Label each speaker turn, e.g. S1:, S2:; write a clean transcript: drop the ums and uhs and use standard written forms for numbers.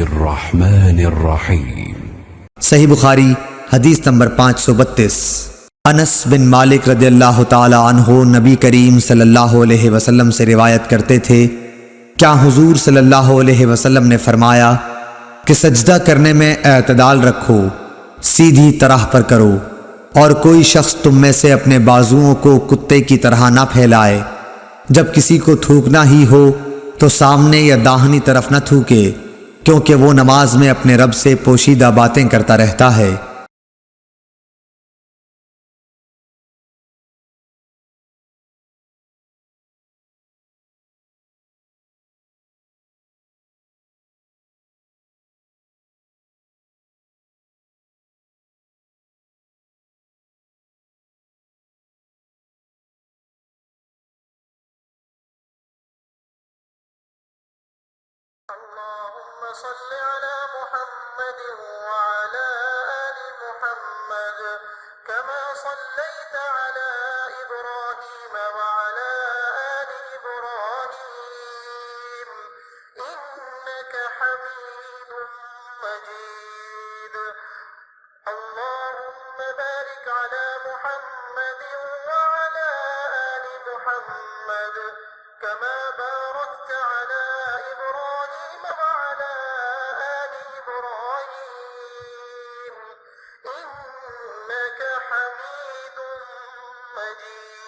S1: बिस्मिल्लाहिर्रहमानिर्रहीम।
S2: सही बुखारी हदीस नंबर 532। अनस बिन मालिक रदियल्लाहु ताला अन्हो नबी करीम सल्लल्लाहु अलैहि वसल्लम से रिवायत करते थे, क्या हुजूर सल्लल्लाहु अलैहि वसल्लम ने फरमाया कि सजदा करने में एतदाल रखो, सीधी तरह पर करो, और कोई शख्स तुम में से अपने बाजुओं को कुत्ते की तरह ना फैलाए। जब किसी को थूकना ही हो तो सामने या दाहिनी तरफ न थूके, क्योंकि वो नमाज में अपने रब से पोशीदा बातें करता रहता है।
S3: अल्लाहुम्मा सल्लि अला मुहम्मद व अला आलि मुहम्मद कमा सल्लैता अला इब्राहीम व अला आलि इब्राहीम इन्नका हमीदुम मजीद। अल्लाहुम्मा बारिक अला मुहम्मद व अला आलि मुहम्मद कमा बारकता अला इब्राहीम व अला आलि इब्राहीम इन्नका हमीदुम मजीद।